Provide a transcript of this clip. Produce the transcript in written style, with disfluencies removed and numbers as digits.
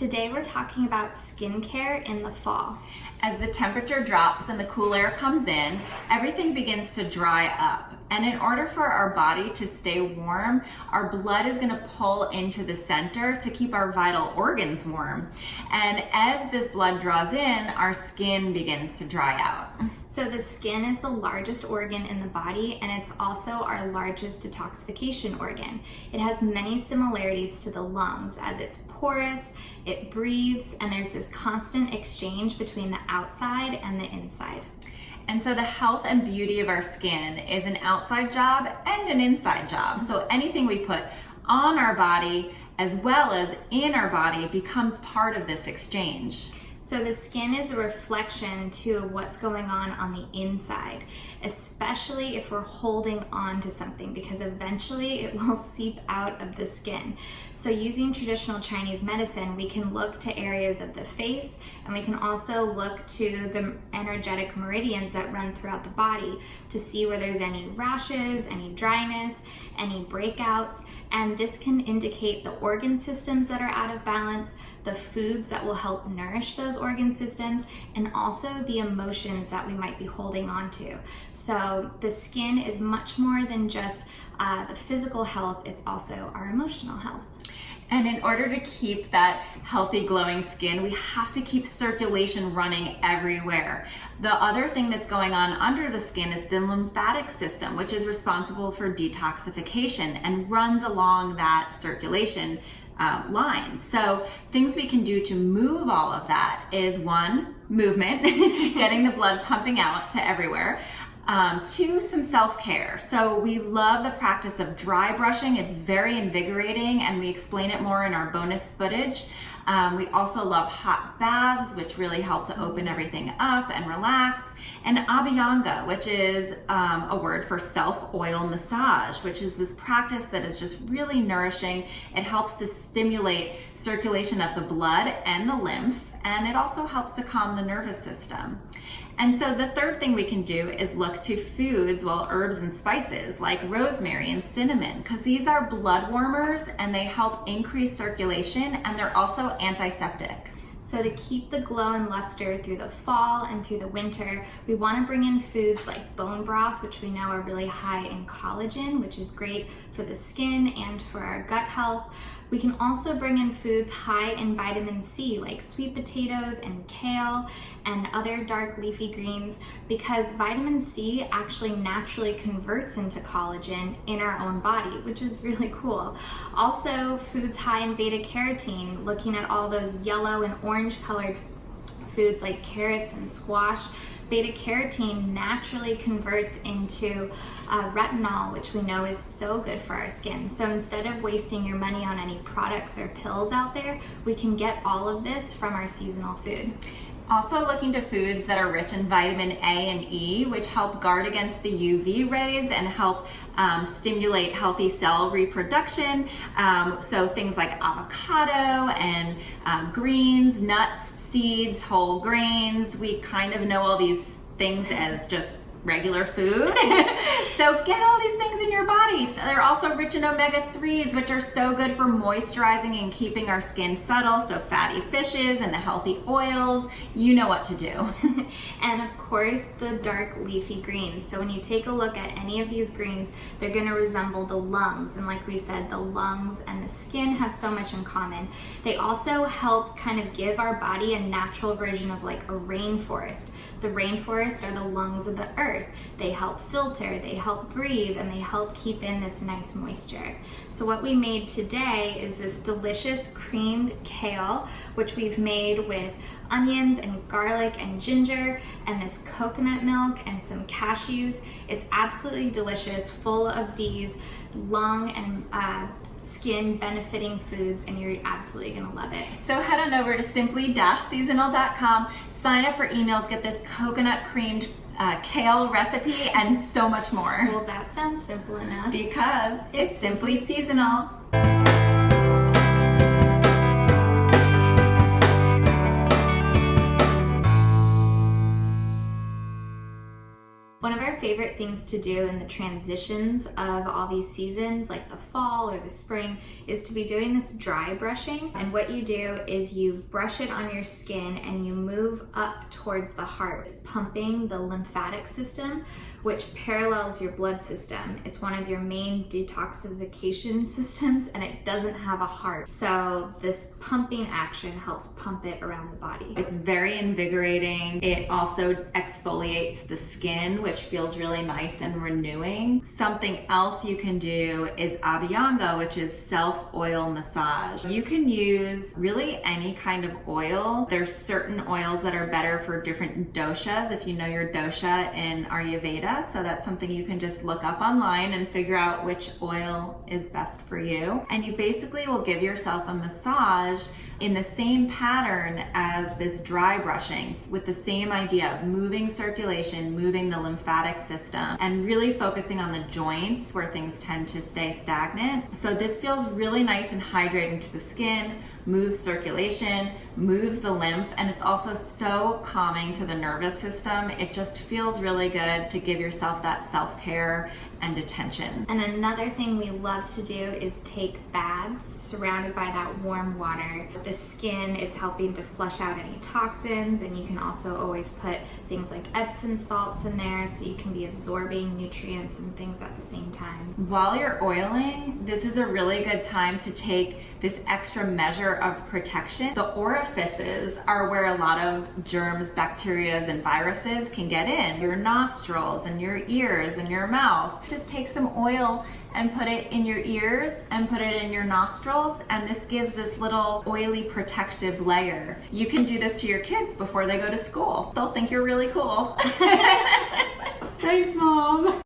Today we're talking about skincare in the fall. As the temperature drops and the cool air comes in, everything begins to dry up. And in order for our body to stay warm, our blood is going to pull into the center to keep our vital organs warm. And as this blood draws in, our skin begins to dry out. So the skin is the largest organ in the body, and it's also our largest detoxification organ. It has many similarities to the lungs as it's porous, it breathes, and there's this constant exchange between the outside and the inside. And so the health and beauty of our skin is an outside job and an inside job. So anything we put on our body as well as in our body becomes part of this exchange. So the skin is a reflection to what's going on the inside, especially if we're holding on to something, because eventually it will seep out of the skin. So using traditional Chinese medicine, we can look to areas of the face, and we can also look to the energetic meridians that run throughout the body to see where there's any rashes, any dryness, any breakouts, and this can indicate the organ systems that are out of balance, the foods that will help nourish those organ systems, and also the emotions that we might be holding on to. So the skin is much more than just the physical health, it's also our emotional health. And in order to keep that healthy, glowing skin, we have to keep circulation running everywhere. The other thing that's going on under the skin is the lymphatic system, which is responsible for detoxification and runs along that circulation lines. So things we can do to move all of that is one, movement, getting the blood pumping out to everywhere. Two, some self-care. So we love the practice of dry brushing. It's very invigorating, and we explain it more in our bonus footage. We also love hot baths, which really help to open everything up and relax. And Abhyanga, which is a word for self-oil massage, which is this practice that is just really nourishing. It helps to stimulate circulation of the blood and the lymph, and it also helps to calm the nervous system. And so the third thing we can do is look to foods, herbs and spices like rosemary and cinnamon, because these are blood warmers and they help increase circulation, and they're also antiseptic. So to keep the glow and luster through the fall and through the winter, we want to bring in foods like bone broth, which we know are really high in collagen, which is great for the skin and for our gut health. We can also bring in foods high in vitamin C, like sweet potatoes and kale and other dark leafy greens, because vitamin C actually naturally converts into collagen in our own body, which is really cool. Also, foods high in beta carotene, looking at all those yellow and orange colored foods like carrots and squash. Beta carotene naturally converts into retinol, which we know is so good for our skin. So instead of wasting your money on any products or pills out there, we can get all of this from our seasonal food. Also looking to foods that are rich in vitamin A and E, which help guard against the UV rays and help stimulate healthy cell reproduction. So things like avocado and greens, nuts, seeds, whole grains. We kind of know all these things as just regular food. So get all these things in your body. They're also rich in omega-3s, which are so good for moisturizing and keeping our skin subtle. So fatty fishes and the healthy oils, you know what to do. And of course, the dark leafy greens. So when you take a look at any of these greens, they're going to resemble the lungs. And like we said, the lungs and the skin have so much in common. They also help kind of give our body a natural version of like a rainforest. The rainforests are the lungs of the earth. They help filter, they help breathe, and they help keep in this nice moisture. So what we made today is this delicious creamed kale, which we've made with onions and garlic and ginger and this coconut milk and some cashews. It's absolutely delicious, full of these lung and skin benefiting foods, and you're absolutely gonna love it. So head on over to simply-seasonal.com, sign up for emails, get this coconut creamed kale recipe and so much more. Well, that sounds simple enough. Because it's simply seasonal. One One of our favorite things to do in the transitions of all these seasons, like the fall or the spring, is to be doing this dry brushing. And what you do is you brush it on your skin and you move up towards the heart. It's pumping the lymphatic system, which parallels your blood system. It's one of your main detoxification systems, and it doesn't have a heart. So this pumping action helps pump it around the body. It's very invigorating. It also exfoliates the skin, which feels really nice and renewing. Something else you can do is Abhyanga, which is self-oil massage. You can use really any kind of oil. There's certain oils that are better for different doshas, if you know your dosha in Ayurveda. So that's something you can just look up online and figure out which oil is best for you. And you basically will give yourself a massage in the same pattern as this dry brushing, with the same idea of moving circulation, moving the lymphatic system, and really focusing on the joints where things tend to stay stagnant. So this feels really nice and hydrating to the skin, moves circulation, moves the lymph, and it's also so calming to the nervous system. It just feels really good to give yourself that self-care and attention. And another thing we love to do is take baths surrounded by that warm water. The skin, it's helping to flush out any toxins, and you can also always put things like Epsom salts in there so you can be absorbing nutrients and things at the same time. While you're oiling, this is a really good time to take this extra measure of protection. The orifices are where a lot of germs, bacteria, and viruses can get in. Your nostrils and your ears and your mouth. Just take some oil and put it in your ears and put it in your nostrils, and this gives this little oily protective layer. You can do this to your kids before they go to school. They'll think you're really cool. Thanks, Mom.